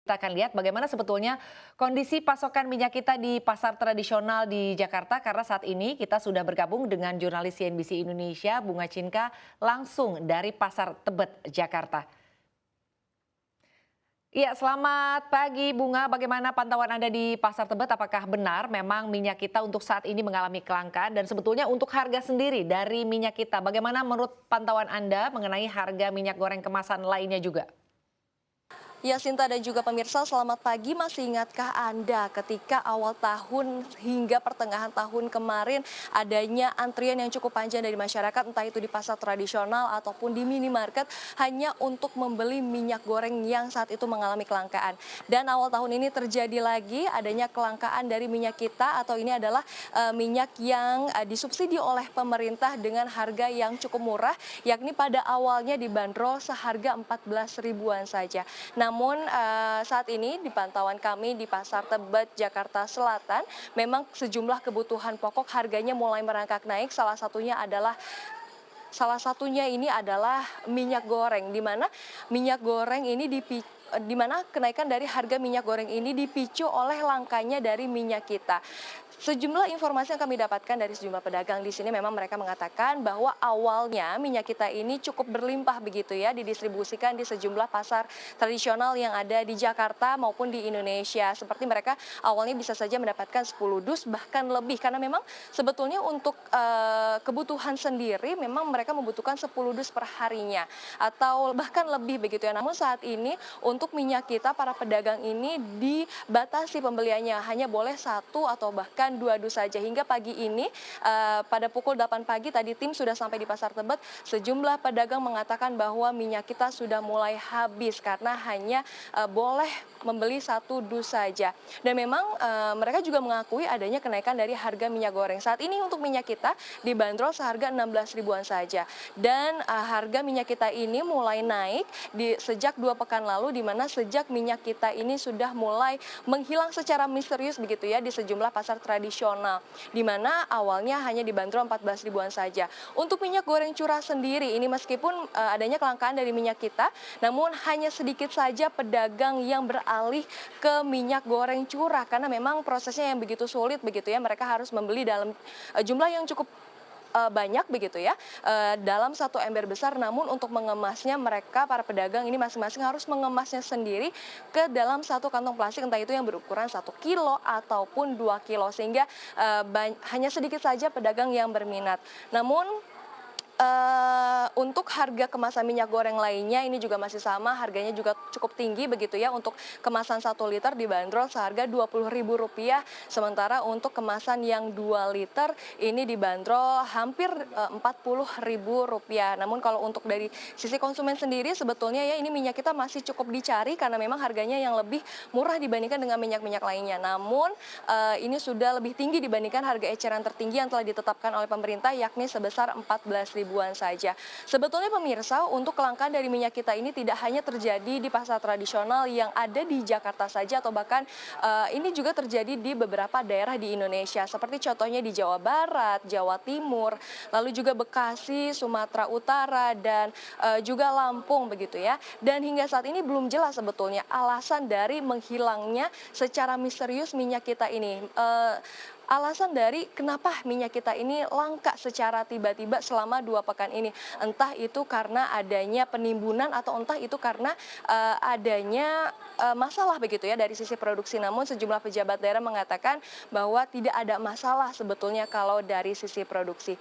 Kita akan lihat bagaimana sebetulnya kondisi pasokan minyak kita di pasar tradisional di Jakarta karena saat ini kita sudah bergabung dengan jurnalis CNBC Indonesia Bunga Cinka langsung dari Pasar Tebet, Jakarta. Iya, selamat pagi Bunga. Bagaimana pantauan Anda di Pasar Tebet? Apakah benar memang minyak kita untuk saat ini mengalami kelangkaan dan sebetulnya untuk harga sendiri dari minyak kita, bagaimana menurut pantauan Anda mengenai harga minyak goreng kemasan lainnya juga? Ya, Sinta dan juga pemirsa, selamat pagi. Masih ingatkah Anda ketika awal tahun hingga pertengahan tahun kemarin adanya antrian yang cukup panjang dari masyarakat, entah itu di pasar tradisional ataupun di minimarket, hanya untuk membeli minyak goreng yang saat itu mengalami kelangkaan. Dan awal tahun ini terjadi lagi adanya kelangkaan dari minyak kita, atau ini adalah minyak yang disubsidi oleh pemerintah dengan harga yang cukup murah, yakni pada awalnya dibanderol seharga 14 ribuan saja. Namun saat ini di pantauan kami di Pasar Tebet, Jakarta Selatan, memang sejumlah kebutuhan pokok harganya mulai merangkak naik. Salah satunya ini adalah minyak goreng, di mana minyak goreng ini di mana kenaikan dari harga minyak goreng ini dipicu oleh langkanya dari minyak kita. Sejumlah informasi yang kami dapatkan dari sejumlah pedagang di sini, memang mereka mengatakan bahwa awalnya minyak kita ini cukup berlimpah begitu ya, didistribusikan di sejumlah pasar tradisional yang ada di Jakarta maupun di Indonesia. Seperti mereka awalnya bisa saja mendapatkan 10 dus bahkan lebih, karena memang sebetulnya untuk kebutuhan sendiri memang mereka membutuhkan 10 dus per harinya atau bahkan lebih begitu ya. Namun saat ini untuk minyak kita, para pedagang ini dibatasi pembeliannya, hanya boleh satu atau bahkan dua dus saja. Hingga pagi ini pada pukul 8 pagi tadi tim sudah sampai di Pasar Tebet, sejumlah pedagang mengatakan bahwa minyak kita sudah mulai habis karena hanya boleh membeli satu dus saja. Dan memang mereka juga mengakui adanya kenaikan dari harga minyak goreng. Saat ini untuk minyak kita dibanderol seharga 16 ribuan saja. Dan harga minyak kita ini mulai naik sejak 2 pekan lalu, di mana sejak minyak kita ini sudah mulai menghilang secara misterius begitu ya di sejumlah pasar tradisional, di mana awalnya hanya dibanderol 14 ribuan saja. Untuk minyak goreng curah sendiri ini, meskipun adanya kelangkaan dari minyak kita, namun hanya sedikit saja pedagang yang beralih ke minyak goreng curah karena memang prosesnya yang begitu sulit begitu ya. Mereka harus membeli dalam jumlah yang cukup banyak begitu ya, dalam satu ember besar. Namun untuk mengemasnya, mereka para pedagang ini masing-masing harus mengemasnya sendiri ke dalam satu kantong plastik, entah itu yang berukuran 1 kilo ataupun 2 kilo, sehingga hanya sedikit saja pedagang yang berminat. Namun untuk harga kemasan minyak goreng lainnya ini juga masih sama, harganya juga cukup tinggi begitu ya. Untuk kemasan 1 liter dibanderol seharga Rp20.000, sementara untuk kemasan yang 2 liter ini dibanderol hampir Rp40.000. Namun kalau untuk dari sisi konsumen sendiri, sebetulnya ya ini minyak kita masih cukup dicari karena memang harganya yang lebih murah dibandingkan dengan minyak-minyak lainnya. Namun ini sudah lebih tinggi dibandingkan harga eceran tertinggi yang telah ditetapkan oleh pemerintah, yakni sebesar 14 ribuan saja. Sebetulnya pemirsa, untuk kelangkaan dari minyak kita ini tidak hanya terjadi di pasar tradisional yang ada di Jakarta saja, atau bahkan ini juga terjadi di beberapa daerah di Indonesia, seperti contohnya di Jawa Barat, Jawa Timur, lalu juga Bekasi, Sumatera Utara, dan juga Lampung begitu ya. Dan hingga saat ini belum jelas sebetulnya alasan dari menghilangnya secara misterius minyak kita ini. Alasan dari kenapa minyak kita ini langka secara tiba-tiba selama 2 pekan ini. Entah itu karena adanya penimbunan atau entah itu karena adanya masalah begitu ya dari sisi produksi. Namun sejumlah pejabat daerah mengatakan bahwa tidak ada masalah sebetulnya kalau dari sisi produksi.